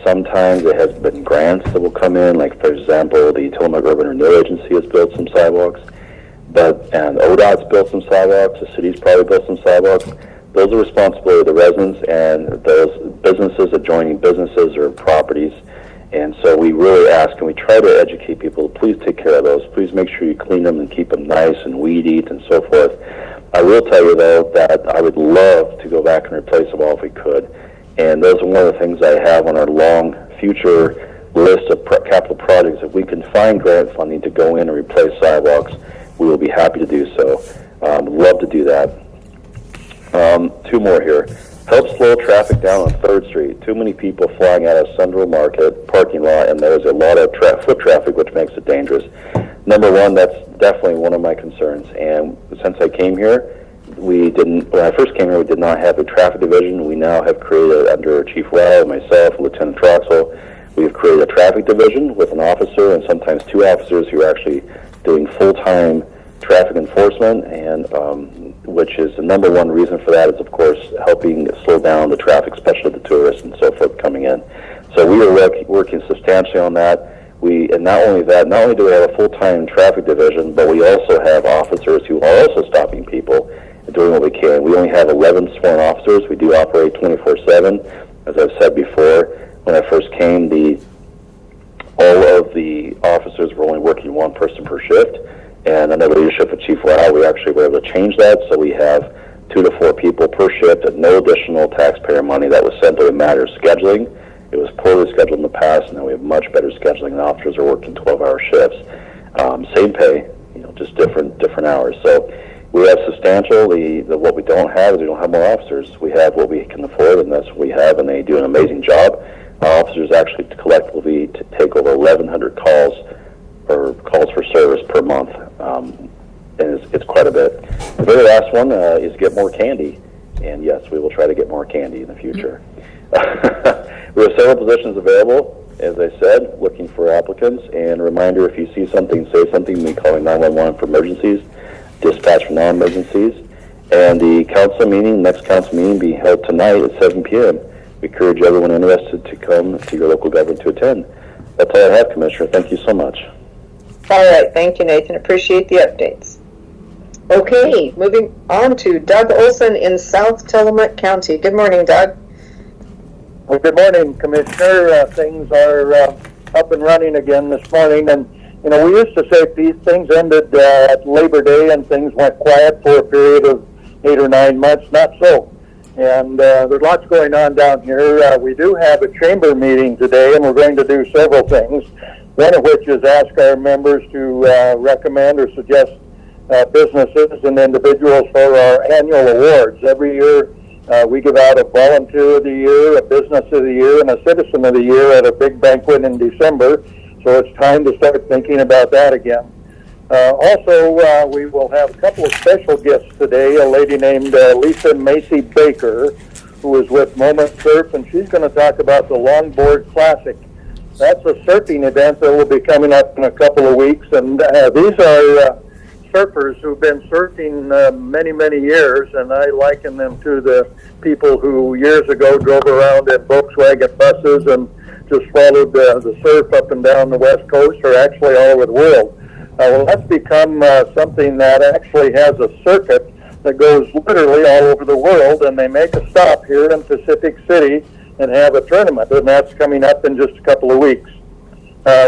Speaker 10: sometimes it has been grants that will come in, like for example, the Tillamook Urban Renewal Agency has built some sidewalks, and ODOT's built some sidewalks, the city's probably built some sidewalks. those are responsibility of the residents and those businesses, adjoining businesses or properties. And so we really ask, and we try to educate people, please take care of those. Please make sure you clean them and keep them nice and weed eat and so forth. I will tell you, though, that I would love to go back and replace them all if we could. And those are one of the things I have on our long future list of capital projects. If we can find grant funding to go in and replace sidewalks, we will be happy to do so. Love to do that. Two more here. Help slow traffic down on 3rd Street. Too many people flying out of Central Market parking lot, and there's a lot of foot traffic, which makes it dangerous. Number one, that's definitely one of my concerns. And since I came here, when I first came here, we did not have a traffic division. We now have created, under Chief Rao, myself, Lieutenant Troxel, we have created a traffic division with an officer and sometimes 2 officers who are actually doing full-time traffic enforcement, and which is the number one reason for that is, of course, helping slow down the traffic, especially the tourists and so forth coming in. So we are working substantially on that. And not only do we have a full-time traffic division, but we also have officers who are also stopping people and doing what we can. We only have 11 sworn officers. We do operate 24/7. As I've said before, when I first came, all of the officers were only working 1 person per shift. And under the leadership of Chief Rao, we actually were able to change that. So we have 2 to 4 people per shift at no additional taxpayer money. That was simply a matter of scheduling. It was poorly scheduled in the past, and now we have much better scheduling. And officers are working 12-hour shifts. Same pay, just different hours. So we have substantial. What we don't have is we don't have more officers. We have what we can afford, and that's what we have, and they do an amazing job. Our officers actually collectively take over 1,100 calls or calls for service per month, and it's quite a bit. The very last one is get more candy, and yes, we will try to get more candy in the future. We have several positions available, as I said, looking for applicants, and a reminder, if you see something, say something, we call 911 for emergencies, dispatch for non-emergencies, and the next council meeting be held tonight at 7 p.m. We encourage everyone interested to come to your local government to attend. That's all I have, Commissioner. Thank you so much.
Speaker 1: All right. Thank you, Nathan. Appreciate the updates. Okay, moving on to Doug Olson in South Tillamook County. Good morning, Doug.
Speaker 11: Well, good morning, Commissioner. Things are up and running again this morning, and we used to say if these things ended at Labor Day and things went quiet for a period of 8 or 9 months. Not so. And there's lots going on down here. We do have a chamber meeting today, and we're going to do several things, one of which is ask our members to recommend or suggest businesses and individuals for our annual awards. Every year we give out a Volunteer of the Year, a Business of the Year, and a Citizen of the Year at a big banquet in December, so it's time to start thinking about that again. Also, we will have a couple of special guests today, a lady named Lisa Macy Baker, who is with Moment Surf, and she's going to talk about the Longboard Classic. That's a surfing event that will be coming up in a couple of weeks, and these are surfers who've been surfing many, many years, and I liken them to the people who years ago drove around in Volkswagen buses and just followed the surf up and down the West Coast, or actually all over the world. Well, that's become something that actually has a circuit that goes literally all over the world, and they make a stop here in Pacific City and have a tournament, and that's coming up in just a couple of weeks.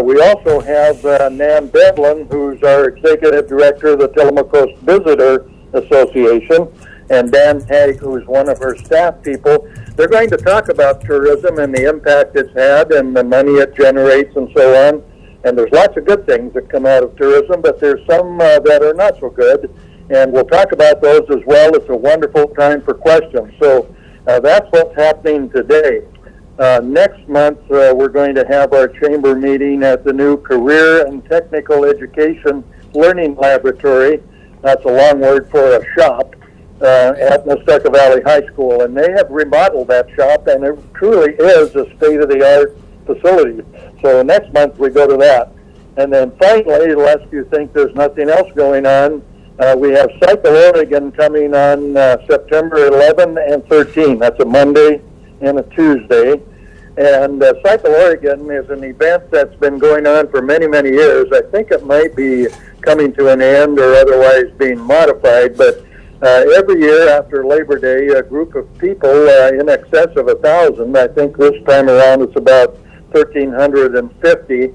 Speaker 11: We also have Nan Devlin, who's our Executive Director of the Tillamook Coast Visitor Association, and Dan Haig, who's one of her staff people. They're going to talk about tourism and the impact it's had and the money it generates and so on. And there's lots of good things that come out of tourism, but there's some that are not so good, and we'll talk about those as well. It's a wonderful time for questions. So that's what's happening today. Next month, we're going to have our chamber meeting at the new Career and Technical Education Learning Laboratory. That's a long word for a shop at Nestucca Valley High School. And they have remodeled that shop, and it truly is a state-of-the-art facility. So next month we go to that. And then finally, lest you think there's nothing else going on, we have Cycle Oregon coming on September 11 and 13. That's a Monday and a Tuesday. And Cycle Oregon is an event that's been going on for many, many years. I think it might be coming to an end or otherwise being modified, but Every year after Labor Day, a group of people in excess of 1,000, I think this time around it's about 1,350,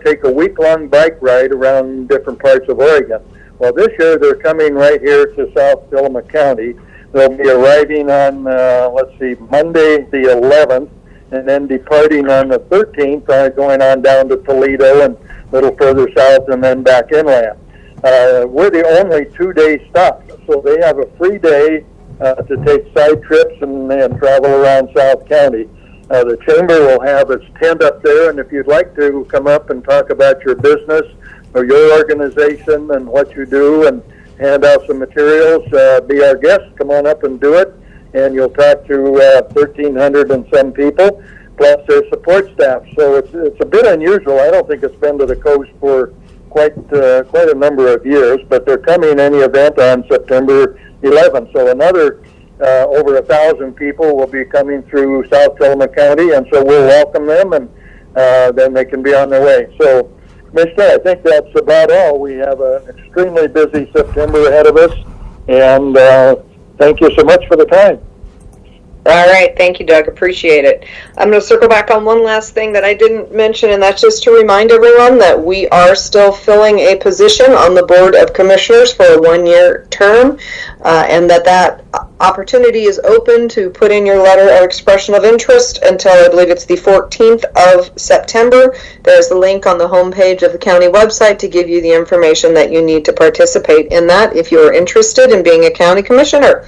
Speaker 11: take a week-long bike ride around different parts of Oregon. Well, this year they're coming right here to South Tillamook County. They'll be arriving on, Monday the 11th, and then departing on the 13th, going on down to Toledo and a little further south and then back inland. We're the only 2-day stop, so they have a free day to take side trips and travel around South County. The Chamber will have its tent up there, and if you'd like to come up and talk about your business or your organization and what you do and hand out some materials, be our guest. Come on up and do it, and you'll talk to 1,300 and some people, plus their support staff. So it's a bit unusual. I don't think it's been to the coast for quite a number of years, but they're coming in any event on September 11th. So another over 1,000 people will be coming through South Tillamook County, and so we'll welcome them, and then they can be on their way. So, Commissioner, I think that's about all. We have an extremely busy September ahead of us, and thank you so much for the time.
Speaker 1: All right. Thank you, Doug. Appreciate it. I'm going to circle back on one last thing that I didn't mention, and that's just to remind everyone that we are still filling a position on the Board of Commissioners for a 1-year term, and that opportunity is open to put in your letter of expression of interest until I believe it's the 14th of September. There's the link on the homepage of the county website to give you the information that you need to participate in that if you're interested in being a county commissioner.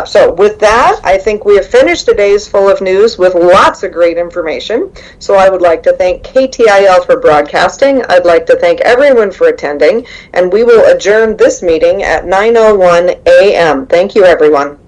Speaker 1: So with that, I think we have finished the days full of news with lots of great information. So I would like to thank KTIL for broadcasting. I'd like to thank everyone for attending, and we will adjourn this meeting at 9:01 a.m. Thank you, everyone.